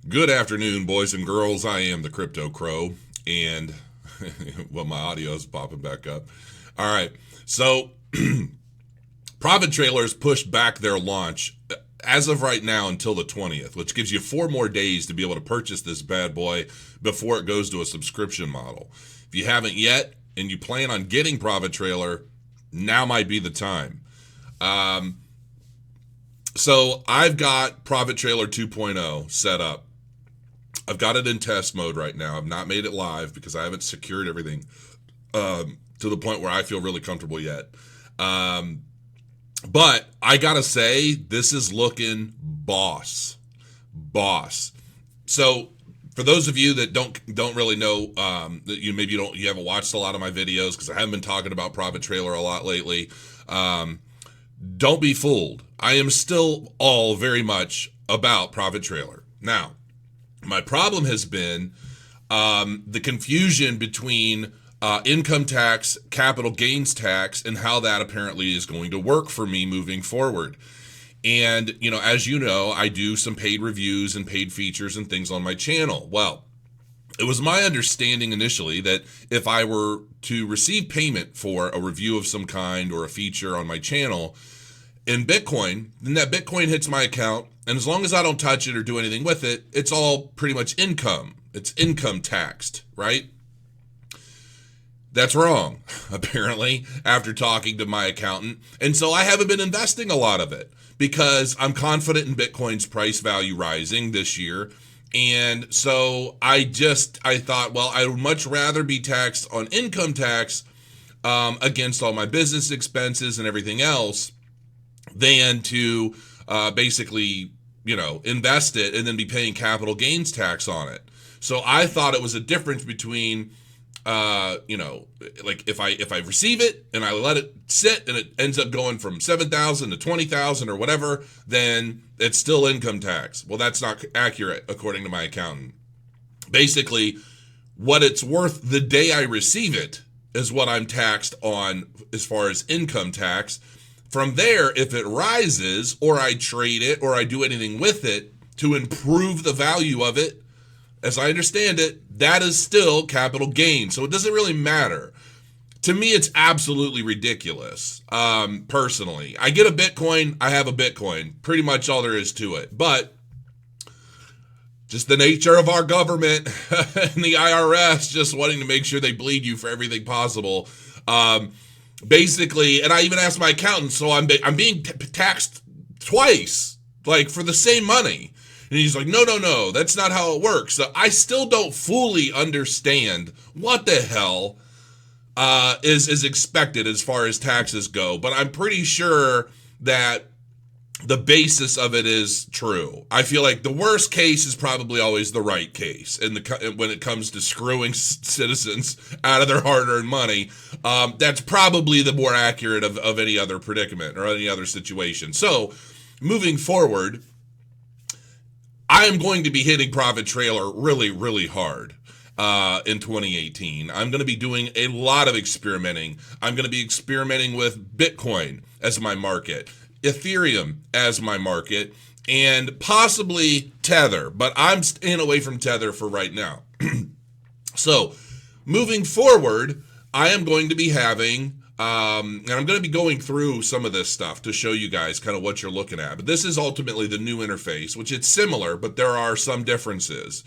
Good afternoon, boys and girls. I am the Crypto Crow, and well, my audio is popping back up. All right, so Profit Trailers pushed back their launch as of right now until the 20th, which gives you 4 more days to be able to purchase this bad boy before it goes to a subscription model. If you haven't yet and you plan on getting Profit Trailer, now might be the time. So I've got Profit Trailer 2.0 set up. I've got it in test mode right now. I've not made it live because I haven't secured everything to the point where I feel really comfortable yet. But I gotta say, this is looking boss. So for those of you that don't really know, that you haven't watched a lot of my videos because I haven't been talking about Profit Trailer a lot lately. Don't be fooled. I am still all very much about Profit Trailer. Now, my problem has been the confusion between income tax, capital gains tax, and how that apparently is going to work for me moving forward. And, as you know, I do some paid reviews and paid features and things on my channel. Well, it was my understanding initially that if I were to receive payment for a review of some kind or a feature on my channel in Bitcoin, then that Bitcoin hits my account. And as long as I don't touch it or do anything with it, it's all pretty much income. It's income taxed, right? That's wrong, apparently, after talking to my accountant. And so I haven't been investing a lot of it because I'm confident in Bitcoin's price value rising this year. And so I thought, well, I would much rather be taxed on income tax against all my business expenses and everything else than to basically, invest it and then be paying capital gains tax on it. So I thought it was a difference between, like if I receive it and I let it sit and it ends up going from 7,000 to 20,000 or whatever, then it's still income tax. Well, that's not accurate according to my accountant. Basically, what it's worth the day I receive it is what I'm taxed on as far as income tax. From there, if it rises or I trade it or I do anything with it to improve the value of it, as I understand it, that is still capital gain. So it doesn't really matter. To me, it's absolutely ridiculous, personally. I get a Bitcoin, I have a Bitcoin. Pretty much all there is to it. But just the nature of our government and the IRS just wanting to make sure they bleed you for everything possible. Basically, and I even asked my accountant, so I'm being taxed twice, like for the same money. And he's like, no, that's not how it works. So I still don't fully understand what the hell is expected as far as taxes go, but I'm pretty sure that the basis of it is true. I feel like the worst case is probably always the right case when it comes to screwing citizens out of their hard-earned money. That's probably the more accurate of any other predicament or any other situation. So moving forward, I am going to be hitting Profit Trailer really, really hard in 2018. I'm going to be doing a lot of experimenting. I'm going to be experimenting with Bitcoin as my market, Ethereum as my market, and possibly Tether, but I'm staying away from Tether for right now. So moving forward, I am going to be having, and I'm going to be going through some of this stuff to show you guys kind of what you're looking at. But this is ultimately the new interface, which it's similar, but there are some differences.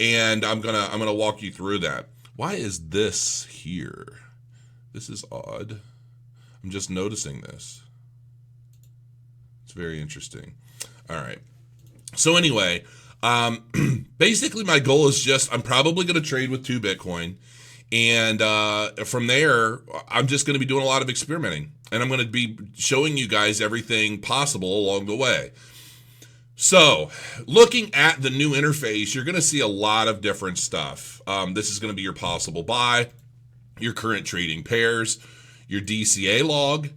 And I'm gonna walk you through that. Why is this here? This is odd. I'm just noticing this. It's very interesting. All right. So anyway, basically my goal is just, I'm probably going to trade with 2 Bitcoin. And from there, I'm just going to be doing a lot of experimenting. And I'm going to be showing you guys everything possible along the way. So looking at the new interface, you're going to see a lot of different stuff. This is going to be your possible buy, your current trading pairs, your DCA log,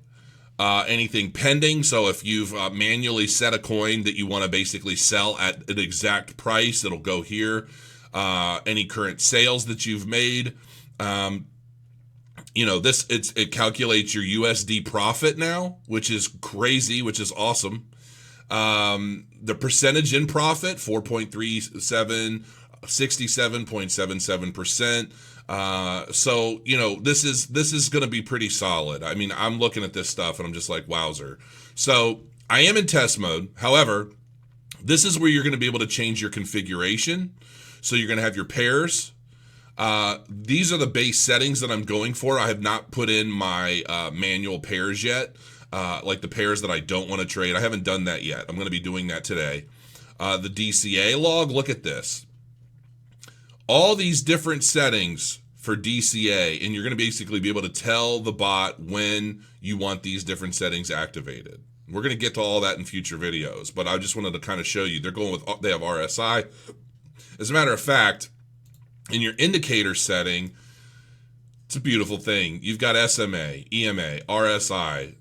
anything pending. So if you've manually set a coin that you want to basically sell at an exact price, it'll go here. Any current sales that you've made. It calculates your USD profit now, which is crazy, which is awesome. The percentage in profit, 4.37, 67.77%. So, this is going to be pretty solid. I mean, I'm looking at this stuff and I'm just like, wowzer. So I am in test mode. However, this is where you're going to be able to change your configuration. So you're going to have your pairs. These are the base settings that I'm going for. I have not put in my manual pairs yet, like the pairs that I don't want to trade. I haven't done that yet. I'm going to be doing that today. The DCA log, look at this. All these different settings for DCA, and you're going to basically be able to tell the bot when you want these different settings activated. We're going to get to all that in future videos, but I just wanted to kind of show you. They have RSI. As a matter of fact, in your indicator setting, it's a beautiful thing. You've got SMA, EMA, RSI,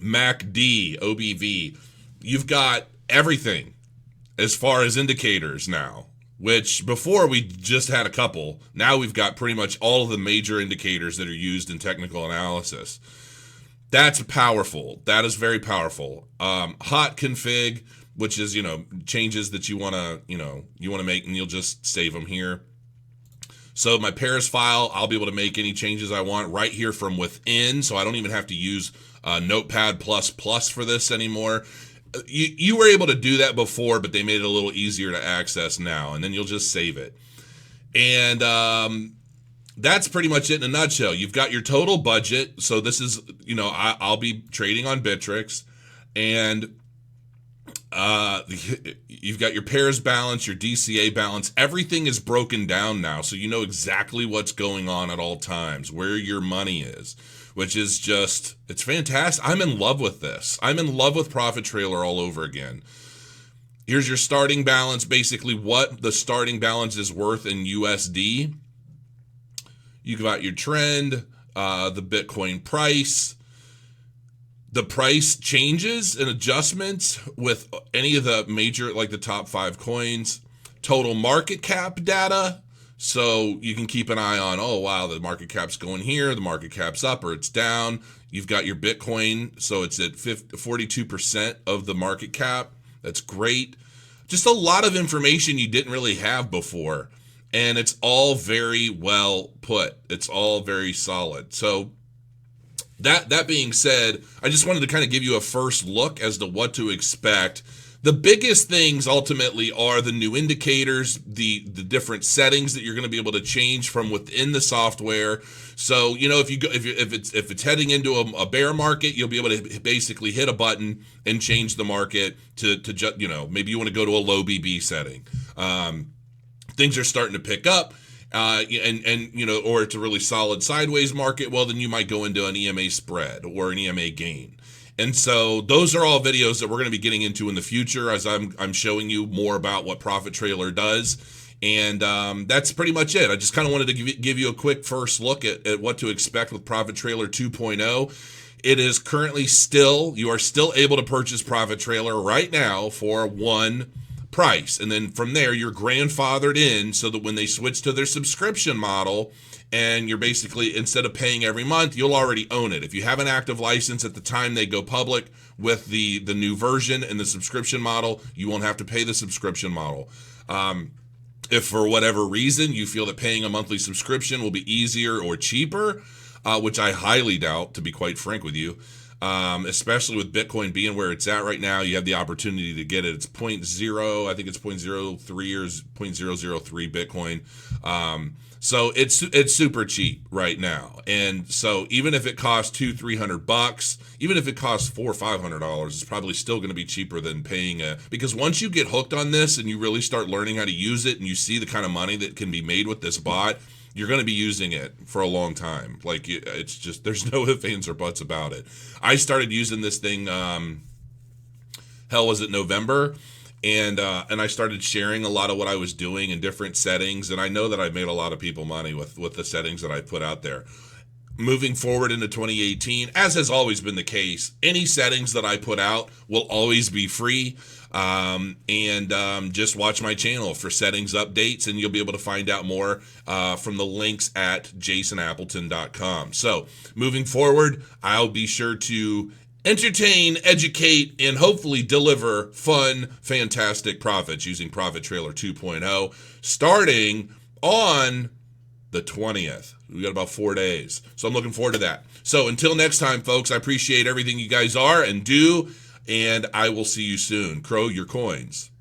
MACD, OBV. You've got everything as far as indicators now, which before we just had a couple. Now we've got pretty much all of the major indicators that are used in technical analysis. That's powerful. That is very powerful. Hot config, which is, changes that you want to make, and you'll just save them here. So my pairs file, I'll be able to make any changes I want right here from within, so I don't even have to use Notepad++ for this anymore. You were able to do that before, but they made it a little easier to access now, and then you'll just save it. And that's pretty much it in a nutshell. You've got your total budget. So this is, I'll be trading on Bittrex, and you've got your pairs balance, your DCA balance. Everything is broken down now, so you know exactly what's going on at all times, where your money is, which is just, it's fantastic. I'm in love with this. I'm in love with Profit Trailer all over again. Here's your starting balance, basically what the starting balance is worth in USD. You got your trend, the Bitcoin price. The price changes and adjustments with any of the major, like the top 5 coins. Total market cap data. So you can keep an eye on, oh, wow, the market cap's going here, the market cap's up or it's down. You've got your Bitcoin, so it's at 42% of the market cap. That's great. Just a lot of information you didn't really have before. And it's all very well put. It's all very solid. So that being said, I just wanted to kind of give you a first look as to what to expect. The biggest things ultimately are the new indicators, the different settings that you're going to be able to change from within the software. So, if it's heading into a bear market, you'll be able to basically hit a button and change the market to maybe you want to go to a low BB setting. Things are starting to pick up, or it's a really solid sideways market, well, then you might go into an EMA spread or an EMA gain. And so those are all videos that we're going to be getting into in the future as I'm showing you more about what Profit Trailer does. And that's pretty much it. I just kind of wanted to give you a quick first look at what to expect with Profit Trailer 2.0. It is currently you are still able to purchase Profit Trailer right now for one price, and then from there you're grandfathered in so that when they switch to their subscription model and you're basically, instead of paying every month, you'll already own it. If you have an active license at the time they go public with the new version and the subscription model, you won't have to pay the subscription model. If for whatever reason you feel that paying a monthly subscription will be easier or cheaper, which I highly doubt, to be quite frank with you, especially with Bitcoin being where it's at right now, you have the opportunity to get it. It's 0.0, I think it's 0.03 or 0.003 Bitcoin. So it's super cheap right now. And so even if it costs $200-300, even if it costs $400 or $500, it's probably still going to be cheaper than paying because once you get hooked on this and you really start learning how to use it and you see the kind of money that can be made with this bot, you're going to be using it for a long time. Like, it's just, there's no ifs, ands, or buts about it. I started using this thing, was it November? And I started sharing a lot of what I was doing in different settings. And I know that I've made a lot of people money with the settings that I put out there. Moving forward into 2018, as has always been the case, any settings that I put out will always be free. Just watch my channel for settings updates, and you'll be able to find out more from the links at jasonappleton.com. So moving forward, I'll be sure to entertain, educate, and hopefully deliver fun, fantastic profits using Profit Trailer 2.0 starting on the 20th. We got about 4 days. So I'm looking forward to that. So until next time, folks, I appreciate everything you guys are and do, and I will see you soon. Crow your coins.